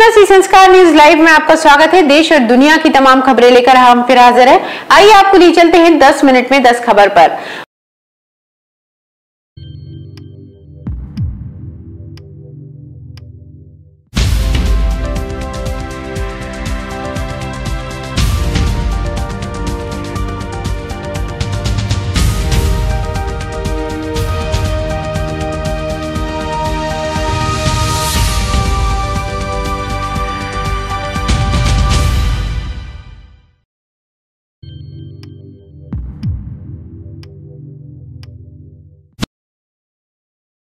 सी संस्कार news live में आपका स्वागत है। देश और दुनिया की तमाम खबरें लेकर हम फिर हाजिर हैं। आइए आपको ले चलते हैं 10 मिनट में 10 खबर पर।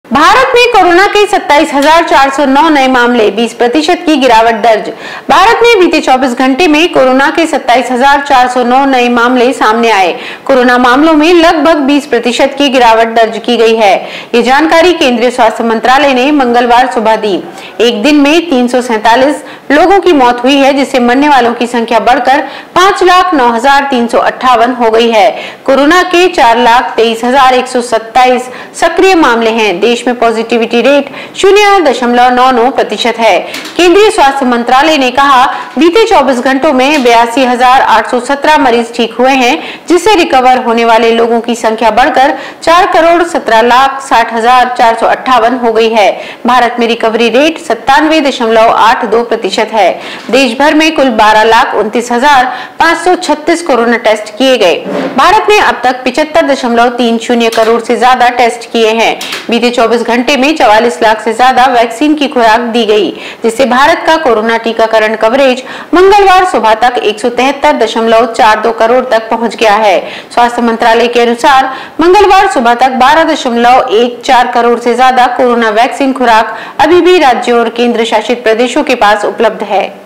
भारत में कोरोना के 27,409 नए मामले, 20% की गिरावट दर्ज। भारत में बीते 24 घंटे में कोरोना के 27,409 नए मामले सामने आए। कोरोना मामलों में लगभग 20% की गिरावट दर्ज की गई है। ये जानकारी केंद्रीय स्वास्थ्य मंत्रालय ने मंगलवार सुबह दी। एक दिन में 347 लोगों की मौत हुई है, जिससे मरने वालों की संख्या बढ़कर 5,09,358 हो गई है। कोरोना के 4,23,127 सक्रिय मामले हैं। देश में पॉजिटिविटी रेट 0.99% है। केंद्रीय स्वास्थ्य मंत्रालय ने कहा, बीते 24 घंटों में 82,817 मरीज ठीक हुए हैं, जिससे रिकवर होने वाले लोगों की संख्या बढ़कर 4,17,60,458 हो गई है। भारत में रिकवरी रेट 97.82% है। देश भर में कुल 12,29,536 कोरोना टेस्ट किए गए। भारत ने अब तक 75.30 करोड़ से ज्यादा टेस्ट किए हैं। बीते 24 घंटे में 44 लाख से ज्यादा वैक्सीन की खुराक दी गई, जिससे भारत का कोरोना टीकाकरण कवरेज मंगलवार सुबह तक 173.42 करोड़ तक पहुंच गया है। स्वास्थ्य मंत्रालय के अनुसार मंगलवार सुबह तक 12.14 करोड़ से ज्यादा कोरोना वैक्सीन खुराक अभी भी राज्यों और केंद्र शासित प्रदेशों के पास उपलब्ध है।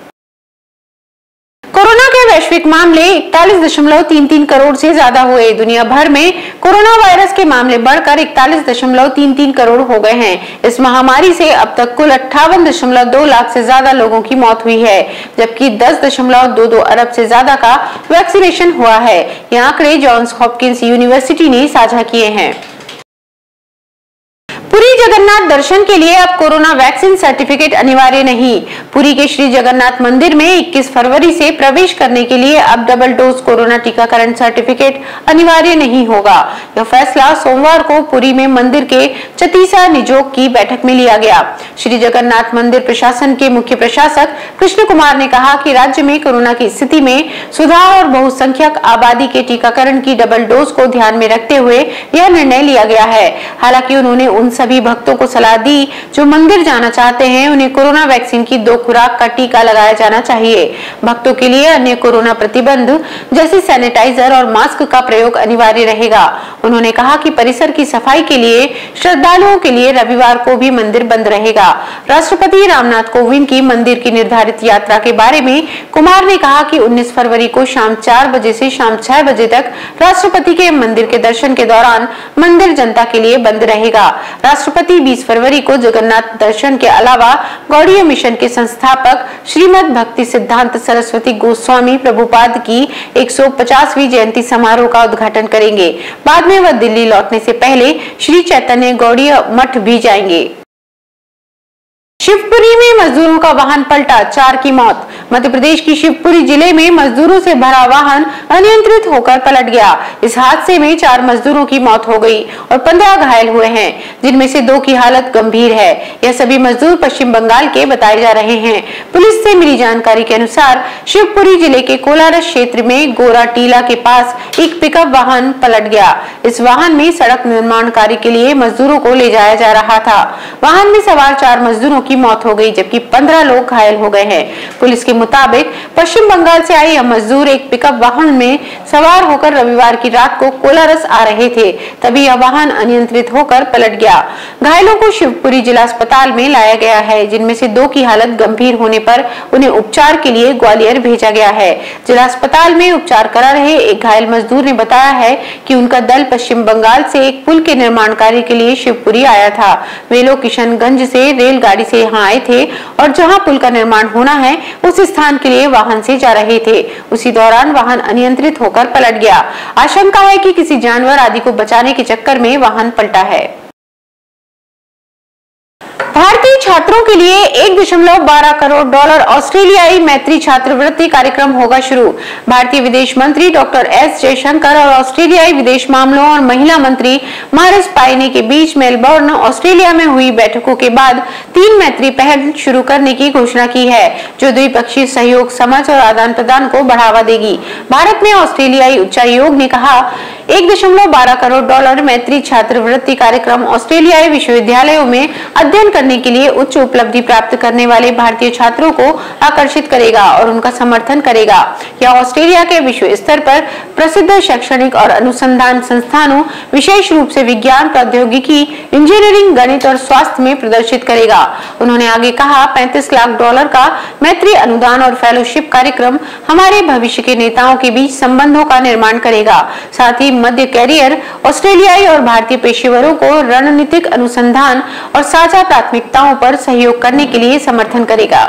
कोरोना के वैश्विक मामले 41.33 करोड़ से ज्यादा हुए। दुनिया भर में कोरोना वायरस के मामले बढ़कर 41.33 करोड़ हो गए हैं। इस महामारी से अब तक कुल 58.2 लाख से ज्यादा लोगों की मौत हुई है, जबकि 10.22 अरब से ज्यादा का वैक्सीनेशन हुआ है। ये आंकड़े जॉन्स हॉपकिंस यूनिवर्सिटी ने साझा किए हैं। पुरी जगन्नाथ दर्शन के लिए अब कोरोना वैक्सीन सर्टिफिकेट अनिवार्य नहीं। पुरी के श्री जगन्नाथ मंदिर में 21 फरवरी से प्रवेश करने के लिए अब डबल डोज कोरोना टीकाकरण सर्टिफिकेट अनिवार्य नहीं होगा। यह फैसला सोमवार को पुरी में मंदिर के चतीसा निजोग की बैठक में लिया गया। श्री जगन्नाथ मंदिर प्रशासन के मुख्य प्रशासक कृष्ण कुमार ने कहा कि राज्य में कोरोना की स्थिति में सुधार और बहुसंख्यक आबादी के टीकाकरण की डबल डोज को ध्यान में रखते हुए यह निर्णय लिया गया है। हालांकि उन्होंने उन सभी भक्तों को सलाह दी जो मंदिर जाना चाहते हैं, उन्हें कोरोना वैक्सीन की 2 खुराक का टीका लगाया जाना चाहिए। भक्तों के लिए अन्य कोरोना प्रतिबंध जैसे सैनिटाइजर और मास्क का प्रयोग अनिवार्य रहेगा। उन्होंने कहा कि परिसर की सफाई के लिए श्रद्धालुओं के लिए रविवार को भी मंदिर बंद रहेगा। राष्ट्रपति रामनाथ कोविंद की मंदिर की निर्धारित यात्रा के बारे में कुमार ने कहा कि 19 फरवरी को शाम 4 बजे से शाम 6 बजे तक राष्ट्रपति के मंदिर के दर्शन के दौरान मंदिर जनता के लिए बंद रहेगा। राष्ट्रपति 20 फरवरी को जगन्नाथ दर्शन के अलावा गौड़ीय मिशन के संस्थापक श्रीमद भक्ति सिद्धांत सरस्वती गोस्वामी प्रभुपाद की 150वीं जयंती समारोह का उद्घाटन करेंगे। बाद में वह दिल्ली लौटने से पहले श्री चैतन्य गौड़ीय मठ भी जाएंगे। शिवपुरी में मजदूरों का वाहन पलटा, 4 की मौत। मध्य प्रदेश की शिवपुरी जिले में मजदूरों से भरा वाहन अनियंत्रित होकर पलट गया। इस हादसे में 4 मजदूरों की मौत हो गई और 15 घायल हुए हैं, जिनमें से 2 की हालत गंभीर है। यह सभी मजदूर पश्चिम बंगाल के बताए जा रहे हैं। पुलिस से मिली जानकारी के अनुसार शिवपुरी जिले के कोलारस क्षेत्र में गोरा टीला के पास एक पिकअप वाहन पलट गया। इस वाहन में सड़क निर्माण कार्य के लिए मजदूरों को ले जाया जा रहा था। वाहन में सवार 4 मजदूरों की मौत हो गई, जबकि 15 लोग घायल हो गए हैं। पुलिस के मुताबिक पश्चिम बंगाल से आए यह मजदूर एक पिकअप वाहन में सवार होकर रविवार की रात को कोलारस आ रहे थे, तभी यह वाहन अनियंत्रित होकर पलट गया। घायलों को शिवपुरी जिला अस्पताल में लाया गया है, जिनमें से 2 की हालत गंभीर होने पर उन्हें उपचार के लिए ग्वालियर भेजा गया है। जिला अस्पताल में उपचार करा रहे एक घायल मजदूर ने बताया है कि उनका दल पश्चिम बंगाल से एक पुल के निर्माण कार्य के लिए शिवपुरी आया था। वे लोग किशनगंज से रेलगाड़ी से यहाँ आए थे और जहां पुल का निर्माण होना है उस स्थान के लिए वाहन से जा रहे थे। उसी दौरान वाहन अनियंत्रित होकर पलट गया। आशंका है कि किसी जानवर आदि को बचाने के चक्कर में वाहन पलटा है। भारतीय छात्रों के लिए 1.12 करोड़ डॉलर ऑस्ट्रेलियाई मैत्री छात्रवृत्ति कार्यक्रम होगा शुरू। भारतीय विदेश मंत्री डॉक्टर एस जयशंकर और ऑस्ट्रेलियाई विदेश मामलों और महिला मंत्री मारिस पायने के बीच मेलबर्न, ऑस्ट्रेलिया में हुई बैठकों के बाद 3 मैत्री पहल शुरू करने की घोषणा की है, जो द्विपक्षीय सहयोग, समझ और आदान प्रदान को बढ़ावा देगी। भारत में ऑस्ट्रेलियाई उच्चायोग ने कहा 1.12 करोड़ डॉलर मैत्री छात्रवृत्ति कार्यक्रम ऑस्ट्रेलियाई विश्वविद्यालयों में अध्ययन करने के लिए उच्च उपलब्धि प्राप्त करने वाले भारतीय छात्रों को आकर्षित करेगा और उनका समर्थन करेगा। यह ऑस्ट्रेलिया के विश्व स्तर पर प्रसिद्ध शैक्षणिक और अनुसंधान संस्थानों, विशेष रूप से विज्ञान, प्रौद्योगिकी, इंजीनियरिंग, गणित और स्वास्थ्य में प्रदर्शित करेगा। उन्होंने आगे कहा 35 लाख डॉलर का मैत्री अनुदान और फेलोशिप कार्यक्रम हमारे भविष्य के नेताओं के बीच संबंधों का निर्माण करेगा। साथ ही मध्य कैरियर ऑस्ट्रेलियाई और भारतीय पेशेवरों को रणनीतिक अनुसंधान और साझा प्राथमिकताओं पर सहयोग करने के लिए समर्थन करेगा।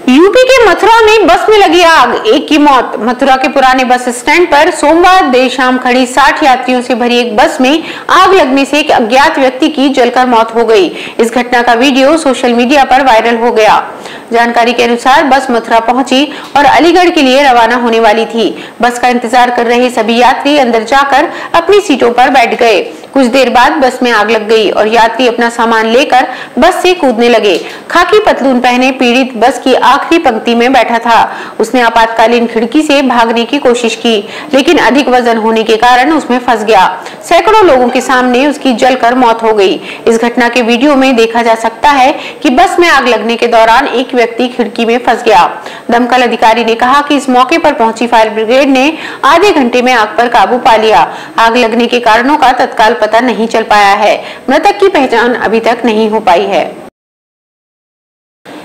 यूपी के मथुरा में बस में लगी आग, एक की मौत। मथुरा के पुराने बस स्टैंड पर सोमवार देर शाम खड़ी 60 यात्रियों से भरी एक बस में आग लगने से एक अज्ञात व्यक्ति की जलकर मौत हो गई। इस घटना का वीडियो सोशल मीडिया पर वायरल हो गया। जानकारी के अनुसार बस मथुरा पहुंची और अलीगढ़ के लिए रवाना होने वाली थी। बस का इंतजार कर रहे सभी यात्री अंदर जाकर अपनी सीटों पर बैठ गए। कुछ देर बाद बस में आग लग गई और यात्री अपना सामान लेकर बस से कूदने लगे। खाकी पतलून पहने पीड़ित बस की आखिरी पंक्ति में बैठा था। उसने आपातकालीन खिड़की से भागने की कोशिश की, लेकिन अधिक वजन होने के कारण उसमें फंस गया। सैकड़ों लोगों के सामने उसकी जलकर मौत हो गई। इस घटना के वीडियो में देखा जा सकता है कि बस में आग लगने के दौरान एक व्यक्ति खिड़की में फंस गया। दमकल अधिकारी ने कहा कि इस मौके पर पहुंची फायर ब्रिगेड ने आधे घंटे में आग पर काबू पा लिया। आग लगने के कारणों का तत्काल पता नहीं चल पाया है। मृतक की पहचान अभी तक नहीं हो पाई है।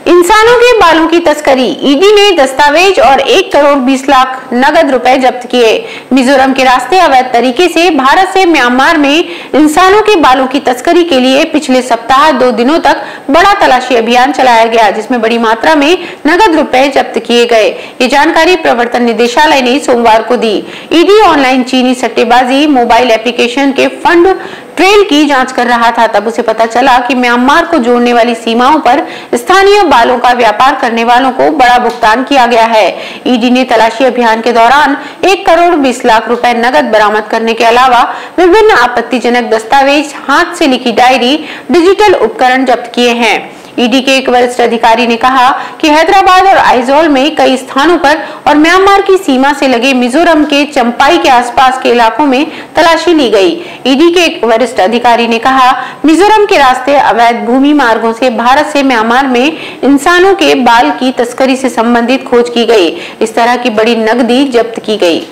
इंसानों के बालों की तस्करी, ईडी ने दस्तावेज और 1 करोड़ 20 लाख नगद रुपए जब्त किए। मिजोरम के रास्ते अवैध तरीके से भारत से म्यांमार में इंसानों के बालों की तस्करी के लिए पिछले सप्ताह 2 दिनों तक बड़ा तलाशी अभियान चलाया गया, जिसमें बड़ी मात्रा में नगद रुपए जब्त किए गए। ये जानकारी प्रवर्तन निदेशालय ने सोमवार को दी। ईडी ऑनलाइन चीनी सट्टेबाजी मोबाइल एप्लीकेशन के फंड ट्रेल की जांच कर रहा था। तब उसे पता चला कि म्यांमार को जोड़ने वाली सीमाओं पर स्थानीय बालों का व्यापार करने वालों को बड़ा भुगतान किया गया है। ईडी ने तलाशी अभियान के दौरान 1 करोड़ 20 लाख रुपए नगद बरामद करने के अलावा विभिन्न आपत्तिजनक दस्तावेज, हाथ से लिखी डायरी, डिजिटल उपकरण जब्त किए हैं। ईडी के एक वरिष्ठ अधिकारी ने कहा कि हैदराबाद और आइजोल में कई स्थानों पर और म्यांमार की सीमा से लगे मिजोरम के चंपाई के आसपास के इलाकों में तलाशी ली गई। ईडी के एक वरिष्ठ अधिकारी ने कहा, मिजोरम के रास्ते अवैध भूमि मार्गों से भारत से म्यांमार में इंसानों के बाल की तस्करी से संबंधित खोज की गई। इस तरह की बड़ी नकदी जब्त की गई।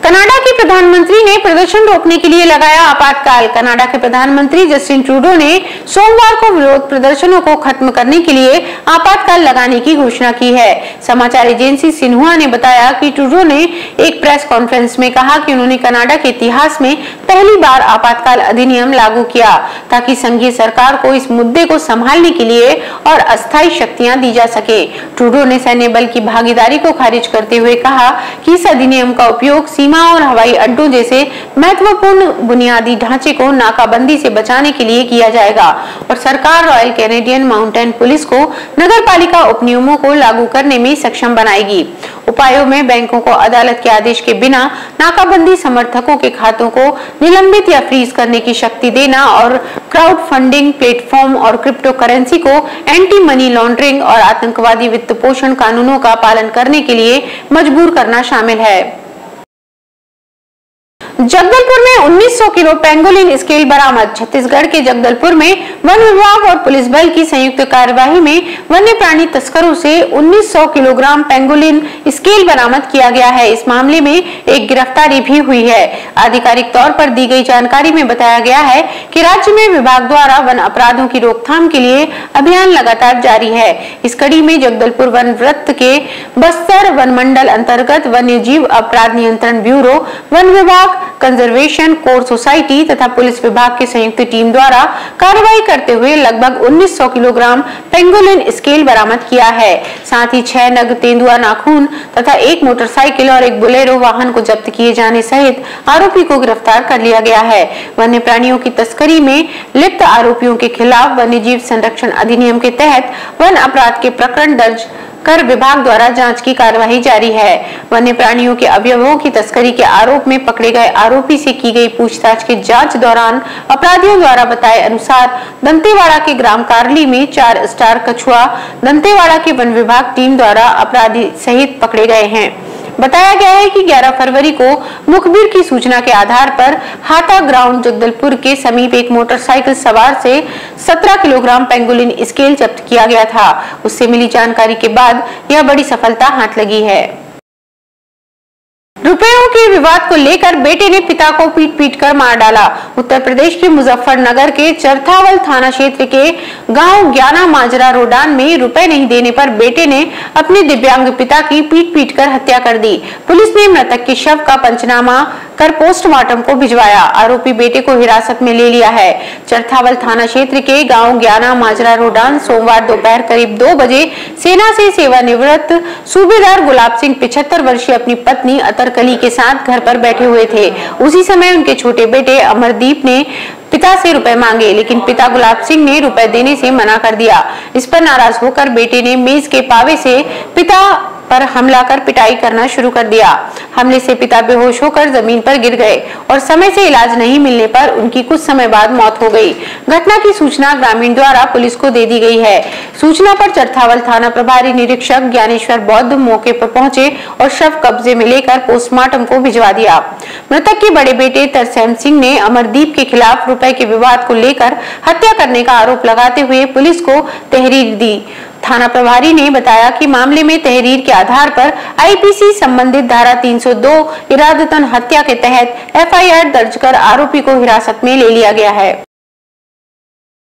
कनाडा के प्रधानमंत्री ने प्रदर्शन रोकने के लिए लगाया आपातकाल। कनाडा के प्रधानमंत्री जस्टिन ट्रूडो ने सोमवार को विरोध प्रदर्शनों को खत्म करने के लिए आपातकाल लगाने की घोषणा की है। समाचार एजेंसी सिन्हुआ ने बताया कि ट्रूडो ने एक प्रेस कॉन्फ्रेंस में कहा कि उन्होंने कनाडा के इतिहास में पहली बार आपातकाल अधिनियम लागू किया ताकि संघीय सरकार को इस मुद्दे को संभालने के लिए और अस्थायी शक्तियां दी जा सके। ट्रूडो ने सैन्य बल की भागीदारी को खारिज करते हुए कहा कि इस अधिनियम का उपयोग सीमा और हवाई अड्डों जैसे महत्वपूर्ण बुनियादी ढांचे को नाकाबंदी से बचाने के लिए किया जाएगा और सरकार रॉयल कैनेडियन माउंटेन पुलिस को नगरपालिका उपनियमों को लागू करने में सक्षम बनाएगी। उपायों में बैंकों को अदालत के आदेश के बिना नाकाबंदी समर्थकों के खातों को निलंबित या फ्रीज करने की शक्ति देना और क्राउड फंडिंग प्लेटफॉर्म और क्रिप्टो करेंसी को एंटी मनी लॉन्ड्रिंग और आतंकवादी वित्त पोषण कानूनों का पालन करने के लिए मजबूर करना शामिल है। जगदलपुर में 1900 किलो पेंगोलिन स्केल बरामद। छत्तीसगढ़ के जगदलपुर में वन विभाग और पुलिस बल की संयुक्त कार्यवाही में वन्य प्राणी तस्करों से 1900 किलोग्राम पेंगोलिन स्केल बरामद किया गया है। इस मामले में एक गिरफ्तारी भी हुई है। आधिकारिक तौर पर दी गई जानकारी में बताया गया है कि राज्य में विभाग द्वारा वन अपराधों की रोकथाम के लिए अभियान लगातार जारी है। इस कड़ी में जगदलपुर वन वृत्त के बस्तर वन मंडल अंतर्गत वन्य जीव अपराध नियंत्रण ब्यूरो, वन विभाग, कंजर्वेशन कोर सोसाइटी तथा पुलिस विभाग की संयुक्त टीम द्वारा कार्रवाई करते हुए लगभग 1900 किलोग्राम पेंगोलिन स्केल बरामद किया है। साथ ही 6 नग तेंदुआ नाखून तथा एक मोटरसाइकिल और एक बोलेरो वाहन को जब्त किए जाने सहित आरोपी को गिरफ्तार कर लिया गया है। वन्य प्राणियों की तस्करी में लिप्त आरोपियों के खिलाफ वन्य जीव संरक्षण अधिनियम के तहत वन अपराध के प्रकरण दर्ज कर विभाग द्वारा जांच की कार्यवाही जारी है। वन्य प्राणियों के अवयवों की तस्करी के आरोप में पकड़े गए आरोपी से की गई पूछताछ के जांच दौरान अपराधियों द्वारा बताए अनुसार दंतेवाड़ा के ग्राम कारली में 4 स्टार कछुआ दंतेवाड़ा के वन विभाग टीम द्वारा अपराधी सहित पकड़े गए हैं। बताया गया है कि 11 फरवरी को मुखबिर की सूचना के आधार पर हाटा ग्राउंड जगदलपुर के समीप एक मोटरसाइकिल सवार से 17 किलोग्राम पेंगोलिन स्केल जब्त किया गया था। उससे मिली जानकारी के बाद यह बड़ी सफलता हाथ लगी है। रुपयों के विवाद को लेकर बेटे ने पिता को पीट कर मार डाला। उत्तर प्रदेश के मुजफ्फरनगर के चरथावल थाना क्षेत्र के गांव ज्ञाना माजरा रोडान में रुपए नहीं देने पर बेटे ने अपने दिव्यांग पिता की पीट कर हत्या कर दी। पुलिस ने मृतक के शव का पंचनामा कर पोस्टमार्टम को भिजवाया। आरोपी बेटे को हिरासत में ले लिया है। चरथावल थाना क्षेत्र के गांव ज्ञाना माजरा रोडान सोमवार दोपहर करीब 2 बजे सेना से सेवानिवृत्त सूबेदार गुलाब सिंह 75 वर्षीय अपनी पत्नी अतरकली के साथ घर पर बैठे हुए थे। उसी समय उनके छोटे बेटे अमरदीप ने पिता से रुपए मांगे, लेकिन पिता गुलाब सिंह ने रुपए देने से मना कर दिया। इस पर नाराज होकर बेटे ने मेज के पावे से पिता पर हमला कर पिटाई करना शुरू कर दिया। हमले से पिता बेहोश होकर जमीन पर गिर गए और समय से इलाज नहीं मिलने पर उनकी कुछ समय बाद मौत हो गई। घटना की सूचना ग्रामीण द्वारा पुलिस को दे दी गई है। सूचना पर चरथावल थाना प्रभारी निरीक्षक ज्ञानेश्वर बौद्ध मौके पर पहुंचे और शव कब्जे में लेकर पोस्टमार्टम को भिजवा दिया। मृतक के बड़े बेटे तरसेम सिंह ने अमरदीप के खिलाफ रुपए के विवाद को लेकर हत्या करने का आरोप लगाते हुए पुलिस को तहरीर दी। थाना प्रभारी ने बताया कि मामले में तहरीर के आधार पर आईपीसी संबंधित धारा 302 इरादतन हत्या के तहत एफआईआर दर्ज कर आरोपी को हिरासत में ले लिया गया है।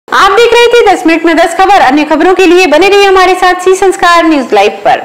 आप देख रहे थे 10 मिनट में 10 खबर। अन्य खबरों के लिए बने रहिए हमारे साथ सी संस्कार न्यूज लाइव पर।